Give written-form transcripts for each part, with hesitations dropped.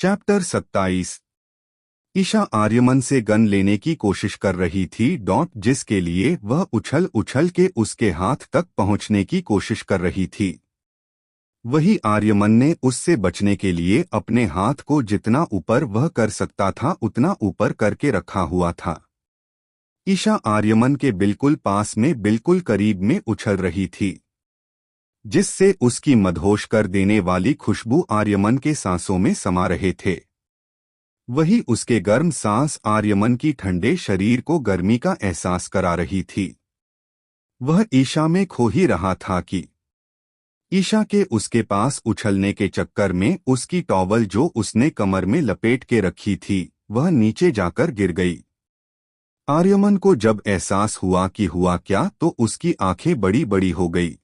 Chapter 27। Isha Aryaman से gun लेने की कोशिश कर रही थी जिसके लिए वह उछल उछल के उसके हाथ तक पहुंचने की कोशिश कर रही थी। वही आर्यमन ने उससे बचने के लिए अपने हाथ को जितना ऊपर वह कर सकता था उतना ऊपर करके रखा हुआ था। ईशा आर्यमन के बिल्कुल पास में बिल्कुल करीब में उछल रही थी, जिससे उसकी मदहोश कर देने वाली खुशबू आर्यमन के सांसों में समा रहे थे। वही उसके गर्म सांस आर्यमन की ठंडे शरीर को गर्मी का एहसास करा रही थी। वह ईशा में खो ही रहा था कि ईशा के उसके पास उछलने के चक्कर में उसकी टॉवल जो उसने कमर में लपेट के रखी थी वह नीचे जाकर गिर गई। आर्यमन को जब एहसास हुआ कि हुआ क्या तो उसकी आंखें बड़ी बड़ी हो गई।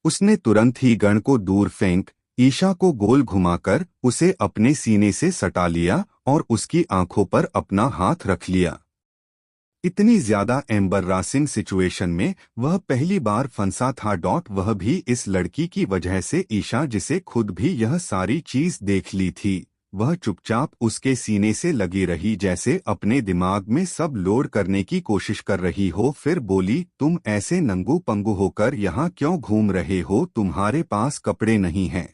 उसने तुरंत ही गन को दूर फेंक ईशा को गोल घुमाकर उसे अपने सीने से सटा लिया और उसकी आंखों पर अपना हाथ रख लिया। इतनी ज्यादा एम्बररासिंग सिचुएशन में वह पहली बार फंसा था। वह भी इस लड़की की वजह से। ईशा जिसे खुद भी यह सारी चीज देख ली थी, वह चुपचाप उसके सीने से लगी रही जैसे अपने दिमाग में सब लोड करने की कोशिश कर रही हो। फिर बोली, तुम ऐसे नंगू पंगू होकर यहाँ क्यों घूम रहे हो? तुम्हारे पास कपड़े नहीं हैं?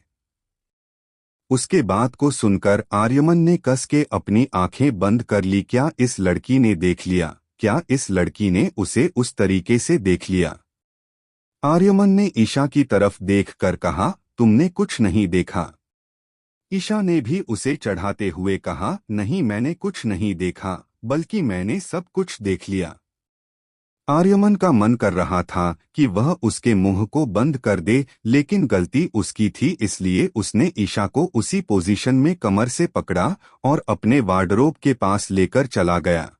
उसके बात को सुनकर आर्यमन ने कस के अपनी आंखें बंद कर ली। क्या इस लड़की ने देख लिया? क्या इस लड़की ने उसे उस तरीके से देख लिया? आर्यमन ने ईशा की तरफ देखकर कहा, तुमने कुछ नहीं देखा? ईशा ने भी उसे चढ़ाते हुए कहा, नहीं, मैंने कुछ नहीं देखा, बल्कि मैंने सब कुछ देख लिया। आर्यमन का मन कर रहा था कि वह उसके मुंह को बंद कर दे, लेकिन गलती उसकी थी, इसलिए उसने ईशा को उसी पोजीशन में कमर से पकड़ा और अपने वार्डरोब के पास लेकर चला गया।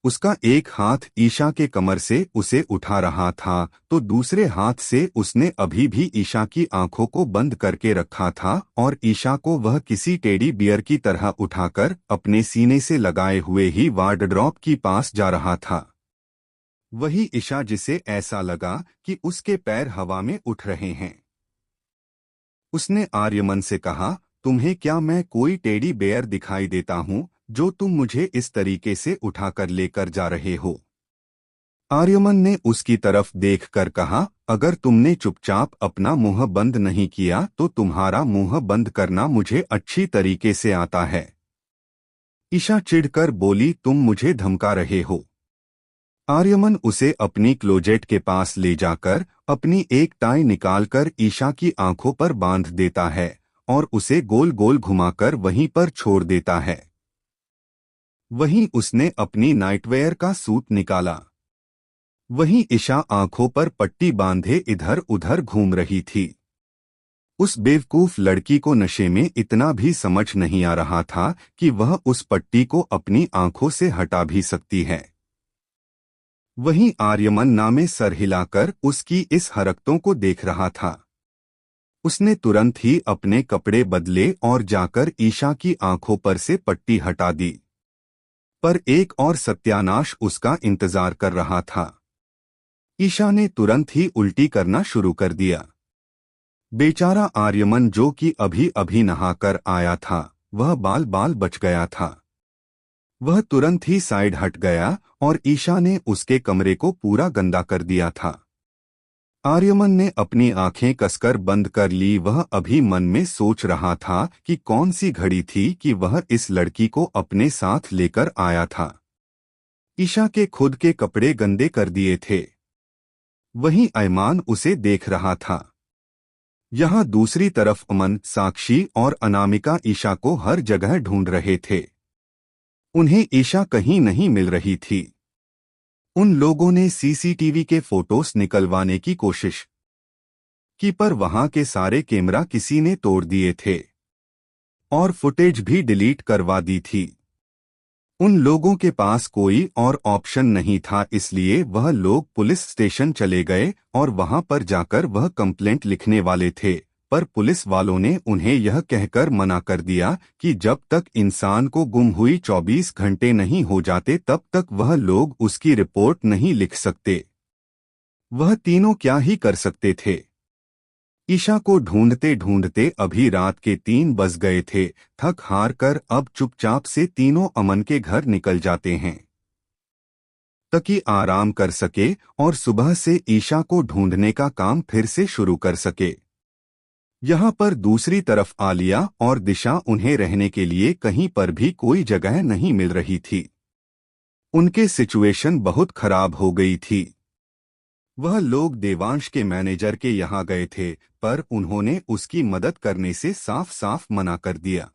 उसका एक हाथ ईशा के कमर से उसे उठा रहा था तो दूसरे हाथ से उसने अभी भी ईशा की आंखों को बंद करके रखा था और ईशा को वह किसी टेडी बियर की तरह उठाकर अपने सीने से लगाए हुए ही वार्डरोब की पास जा रहा था। वही ईशा जिसे ऐसा लगा कि उसके पैर हवा में उठ रहे हैं। उसने आर्यमन से कहा, तुम्हें क्या मैं कोई टेडी बेयर दिखाई देता हूँ जो तुम मुझे इस तरीके से उठाकर लेकर जा रहे हो? आर्यमन ने उसकी तरफ देखकर कहा, अगर तुमने चुपचाप अपना मुंह बंद नहीं किया तो तुम्हारा मुंह बंद करना मुझे अच्छी तरीके से आता है। ईशा चिढ़कर बोली, तुम मुझे धमका रहे हो? आर्यमन उसे अपनी क्लोजेट के पास ले जाकर अपनी एक टाई निकालकर ईशा की आंखों पर बांध देता है और उसे गोल गोल घुमाकर वहीं पर छोड़ देता है। वहीं उसने अपनी नाइटवेयर का सूट निकाला। वहीं ईशा आंखों पर पट्टी बांधे इधर उधर घूम रही थी। उस बेवकूफ लड़की को नशे में इतना भी समझ नहीं आ रहा था कि वह उस पट्टी को अपनी आंखों से हटा भी सकती है। वहीं आर्यमन नामे सर हिलाकर उसकी इस हरकतों को देख रहा था। उसने तुरंत ही अपने कपड़े बदले और जाकर ईशा की आंखों पर से पट्टी हटा दी। पर एक और सत्यानाश उसका इंतजार कर रहा था। ईशा ने तुरंत ही उल्टी करना शुरू कर दिया। बेचारा आर्यमन जो कि अभी अभी नहाकर आया था, वह बाल बाल बच गया था। वह तुरंत ही साइड हट गया और ईशा ने उसके कमरे को पूरा गंदा कर दिया था। आर्यमन ने अपनी आंखें कसकर बंद कर ली। वह अभी मन में सोच रहा था कि कौन सी घड़ी थी कि वह इस लड़की को अपने साथ लेकर आया था। ईशा के खुद के कपड़े गंदे कर दिए थे। वहीं अयमान उसे देख रहा था। यहाँ दूसरी तरफ अमन, साक्षी और अनामिका ईशा को हर जगह ढूंढ रहे थे। उन्हें ईशा कहीं नहीं मिल रही थी। उन लोगों ने सीसीटीवी के फोटोज निकलवाने की कोशिश की, पर वहां के सारे कैमरा किसी ने तोड़ दिए थे और फुटेज भी डिलीट करवा दी थी। उन लोगों के पास कोई और ऑप्शन नहीं था, इसलिए वह लोग पुलिस स्टेशन चले गए और वहां पर जाकर वह कंप्लेंट लिखने वाले थे। पर पुलिस वालों ने उन्हें यह कहकर मना कर दिया कि जब तक इंसान को गुम हुई 24 घंटे नहीं हो जाते तब तक वह लोग उसकी रिपोर्ट नहीं लिख सकते। वह तीनों क्या ही कर सकते थे? ईशा को ढूंढते ढूंढते अभी रात के 3 बज गए थे। थक हार कर अब चुपचाप से तीनों अमन के घर निकल जाते हैं ताकि आराम कर सके और सुबह से ईशा को ढूंढने का काम फिर से शुरू कर सके। यहाँ पर दूसरी तरफ आलिया और दिशा उन्हें रहने के लिए कहीं पर भी कोई जगह नहीं मिल रही थी। उनके सिचुएशन बहुत खराब हो गई थी। वह लोग देवांश के मैनेजर के यहाँ गए थे, पर उन्होंने उसकी मदद करने से साफ साफ मना कर दिया।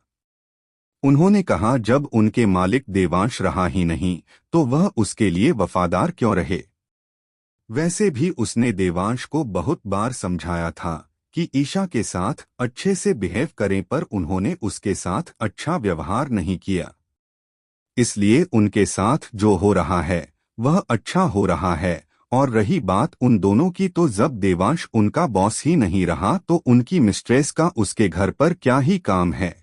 उन्होंने कहा जब उनके मालिक देवांश रहा ही नहीं तो वह उसके लिए वफादार क्यों रहे। वैसे भी उसने देवांश को बहुत बार समझाया था कि ईशा के साथ अच्छे से बिहेव करें, पर उन्होंने उसके साथ अच्छा व्यवहार नहीं किया। इसलिए उनके साथ जो हो रहा है वह अच्छा हो रहा है। और रही बात उन दोनों की, तो जब देवांश उनका बॉस ही नहीं रहा तो उनकी मिस्ट्रेस का उसके घर पर क्या ही काम है।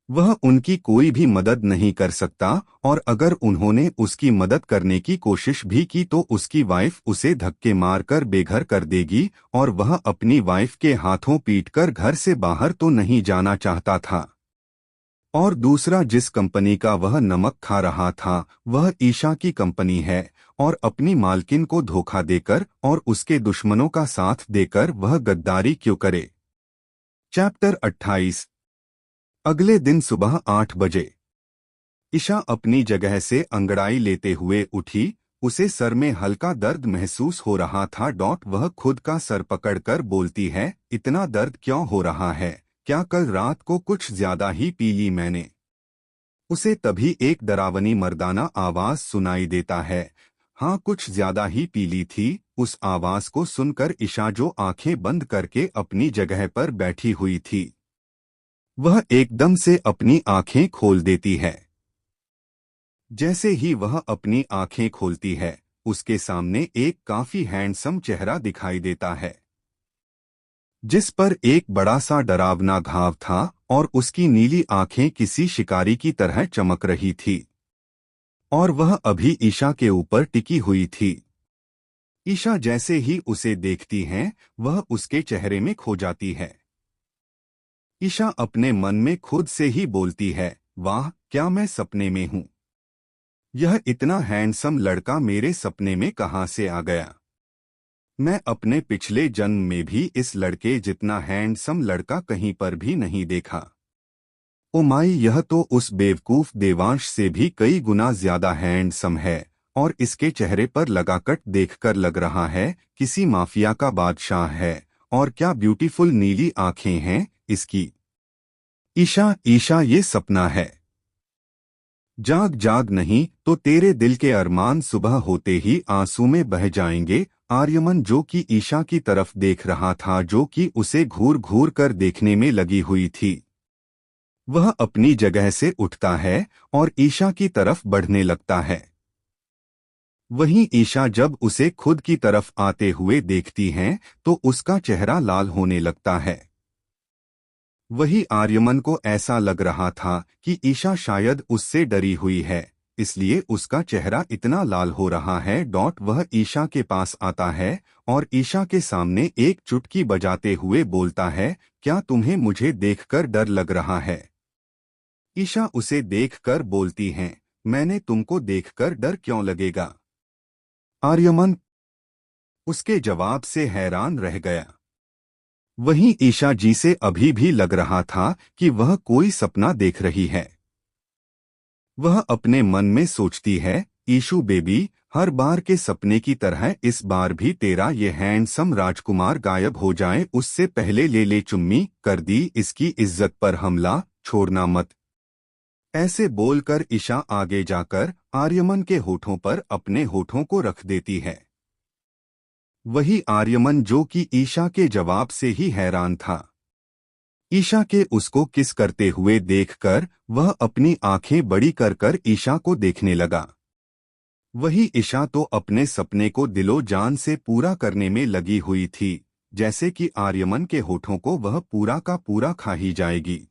वह उनकी कोई भी मदद नहीं कर सकता, और अगर उन्होंने उसकी मदद करने की कोशिश भी की तो उसकी वाइफ उसे धक्के मारकर बेघर कर देगी, और वह अपनी वाइफ के हाथों पीटकर घर से बाहर तो नहीं जाना चाहता था। और दूसरा, जिस कंपनी का वह नमक खा रहा था वह ईशा की कंपनी है, और अपनी मालकिन को धोखा देकर और उसके दुश्मनों का साथ देकर वह गद्दारी क्यों करे। चैप्टर 28। अगले दिन सुबह 8 बजे ईशा अपनी जगह से अंगड़ाई लेते हुए उठी। उसे सर में हल्का दर्द महसूस हो रहा था। वह खुद का सर पकड़कर बोलती है, इतना दर्द क्यों हो रहा है? क्या कल रात को कुछ ज्यादा ही पी ली मैंने? उसे तभी एक डरावनी मर्दाना आवाज सुनाई देता है। हाँ, कुछ ज्यादा ही पी ली थी। उस आवाज को सुनकर ईशा, जो आंखें बंद करके अपनी जगह पर बैठी हुई थी, वह एकदम से अपनी आंखें खोल देती है। जैसे ही वह अपनी आंखें खोलती है उसके सामने एक काफी हैंडसम चेहरा दिखाई देता है, जिस पर एक बड़ा सा डरावना घाव था और उसकी नीली आंखें किसी शिकारी की तरह चमक रही थी, और वह अभी ईशा के ऊपर टिकी हुई थी। ईशा जैसे ही उसे देखती है वह उसके चेहरे में खो जाती है। ईशा अपने मन में खुद से ही बोलती है, वाह, क्या मैं सपने में हूँ? यह इतना हैंडसम लड़का मेरे सपने में कहाँ से आ गया? मैं अपने पिछले जन्म में भी इस लड़के जितना हैंडसम लड़का कहीं पर भी नहीं देखा। ओ माई, यह तो उस बेवकूफ देवांश से भी कई गुना ज्यादा हैंडसम है, और इसके चेहरे पर लगाकट देखकर लग रहा है किसी माफिया का बादशाह है। और क्या ब्यूटीफुल नीली आंखें हैं इसकी। ईशा, ईशा, ये सपना है। जाग जाग, नहीं तो तेरे दिल के अरमान सुबह होते ही आंसू में बह जाएंगे। आर्यमन, जो कि ईशा की तरफ देख रहा था, जो कि उसे घूर घूर कर देखने में लगी हुई थी, वह अपनी जगह से उठता है और ईशा की तरफ बढ़ने लगता है। वहीं ईशा जब उसे खुद की तरफ आते हुए देखती हैं तो उसका चेहरा लाल होने लगता है। वही आर्यमन को ऐसा लग रहा था कि ईशा शायद उससे डरी हुई है, इसलिए उसका चेहरा इतना लाल हो रहा है। वह ईशा के पास आता है और ईशा के सामने एक चुटकी बजाते हुए बोलता है, क्या तुम्हें मुझे देखकर डर लग रहा है? ईशा उसे देखकर बोलती हैं, मैंने तुमको देखकर डर क्यों लगेगा? आर्यमन उसके जवाब से हैरान रह गया। वहीं ईशा जी से अभी भी लग रहा था कि वह कोई सपना देख रही है। वह अपने मन में सोचती है, ईशू बेबी, हर बार के सपने की तरह इस बार भी तेरा ये हैंडसम राजकुमार गायब हो जाए उससे पहले ले ले चुम्मी, कर दी इसकी इज्जत पर हमला, छोड़ना मत। ऐसे बोलकर ईशा आगे जाकर आर्यमन के होठों पर अपने होठों को रख देती है। वही आर्यमन, जो कि ईशा के जवाब से ही हैरान था। ईशा के उसको किस करते हुए देखकर वह अपनी आंखें बड़ी कर ईशा को देखने लगा। वही ईशा तो अपने सपने को दिलो जान से पूरा करने में लगी हुई थी, जैसे कि आर्यमन के होठों को वह पूरा का पूरा खा ही जाएगी।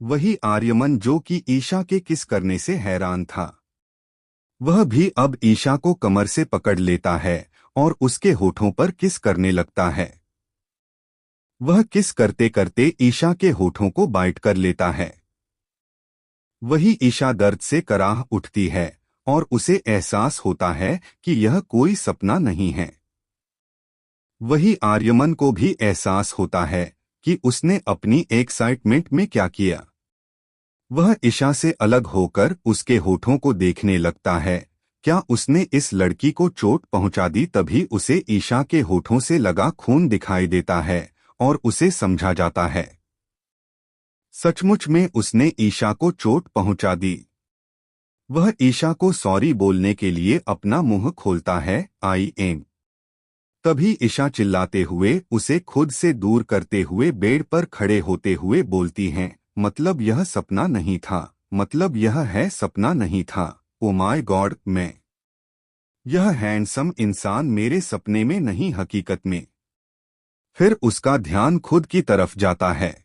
वही आर्यमन, जो कि ईशा के किस करने से हैरान था, वह भी अब ईशा को कमर से पकड़ लेता है और उसके होठों पर किस करने लगता है। वह किस करते करते ईशा के होठों को बाइट कर लेता है। वही ईशा दर्द से कराह उठती है और उसे एहसास होता है कि यह कोई सपना नहीं है। वही आर्यमन को भी एहसास होता है कि उसने अपनी एक्साइटमेंट में क्या किया। वह ईशा से अलग होकर उसके होठों को देखने लगता है। क्या उसने इस लड़की को चोट पहुंचा दी? तभी उसे ईशा के होठों से लगा खून दिखाई देता है और उसे समझा जाता है सचमुच में उसने ईशा को चोट पहुंचा दी। वह ईशा को सॉरी बोलने के लिए अपना मुंह खोलता है। आई एम तभी ईशा चिल्लाते हुए उसे खुद से दूर करते हुए बेड पर खड़े होते हुए बोलती हैं, मतलब यह सपना नहीं था, मतलब यह है सपना नहीं था। ओ माय गॉड, मैं यह हैंडसम इंसान मेरे सपने में नहीं हकीकत में। फिर उसका ध्यान खुद की तरफ जाता है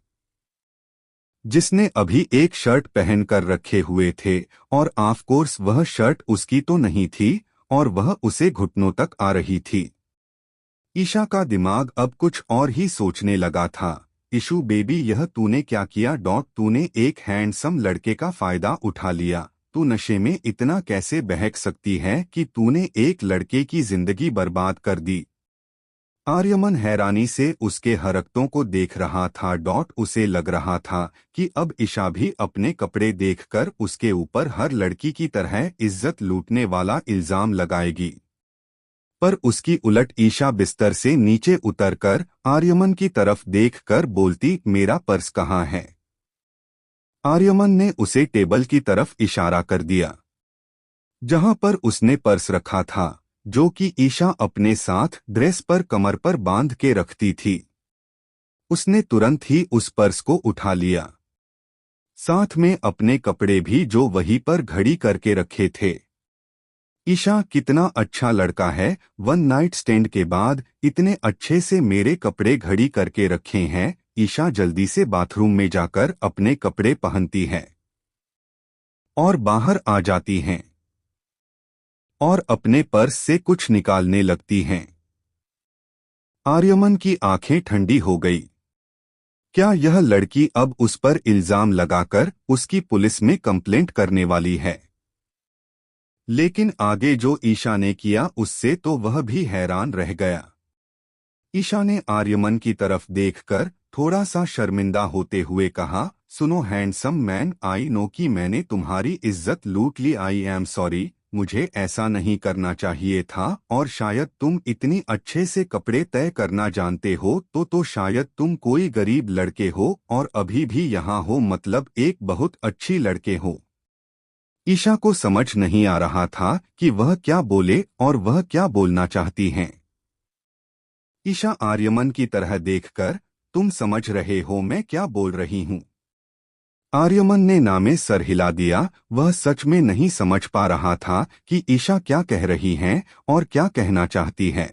जिसने अभी एक शर्ट पहन कर रखे हुए थे और ऑफ कोर्स वह शर्ट उसकी तो नहीं थी और वह उसे घुटनों तक आ रही थी। ईशा का दिमाग अब कुछ और ही सोचने लगा था। इशू बेबी, यह तूने क्या किया? तूने एक हैंडसम लड़के का फायदा उठा लिया। तू नशे में इतना कैसे बहक सकती है कि तूने एक लड़के की जिंदगी बर्बाद कर दी। आर्यमन हैरानी से उसके हरकतों को देख रहा था। उसे लग रहा था कि अब ईशा भी अपने कपड़े देखकर उसके ऊपर हर लड़की की तरह इज्जत लूटने वाला इल्जाम लगाएगी। पर उसकी उलट ईशा बिस्तर से नीचे उतरकर आर्यमन की तरफ देखकर बोलती, मेरा पर्स कहाँ है? आर्यमन ने उसे टेबल की तरफ इशारा कर दिया जहां पर उसने पर्स रखा था, जो कि ईशा अपने साथ ड्रेस पर कमर पर बांध के रखती थी। उसने तुरंत ही उस पर्स को उठा लिया, साथ में अपने कपड़े भी जो वहीं पर घड़ी करके रखे थे। ईशा कितना अच्छा लड़का है, वन नाइट स्टैंड के बाद इतने अच्छे से मेरे कपड़े घड़ी करके रखे हैं। ईशा जल्दी से बाथरूम में जाकर अपने कपड़े पहनती है और बाहर आ जाती हैं और अपने पर्स से कुछ निकालने लगती हैं। आर्यमन की आंखें ठंडी हो गई। क्या यह लड़की अब उस पर इल्जाम लगाकर उसकी पुलिस में कंप्लेंट करने वाली है? लेकिन आगे जो ईशा ने किया उससे तो वह भी हैरान रह गया। ईशा ने आर्यमन की तरफ देखकर थोड़ा सा शर्मिंदा होते हुए कहा, सुनो हैंडसम मैन, आई नो कि मैंने तुम्हारी इज्जत लूट ली। आई एम सॉरी, मुझे ऐसा नहीं करना चाहिए था। और शायद तुम इतनी अच्छे से कपड़े तय करना जानते हो तो शायद तुम कोई गरीब लड़के हो और अभी भी यहाँ हो, मतलब एक बहुत अच्छी लड़के हो। ईशा को समझ नहीं आ रहा था कि वह क्या बोले और वह क्या बोलना चाहती हैं। ईशा आर्यमन की तरह देखकर, तुम समझ रहे हो मैं क्या बोल रही हूँ? आर्यमन ने नामे सर हिला दिया। वह सच में नहीं समझ पा रहा था कि ईशा क्या कह रही हैं और क्या कहना चाहती है।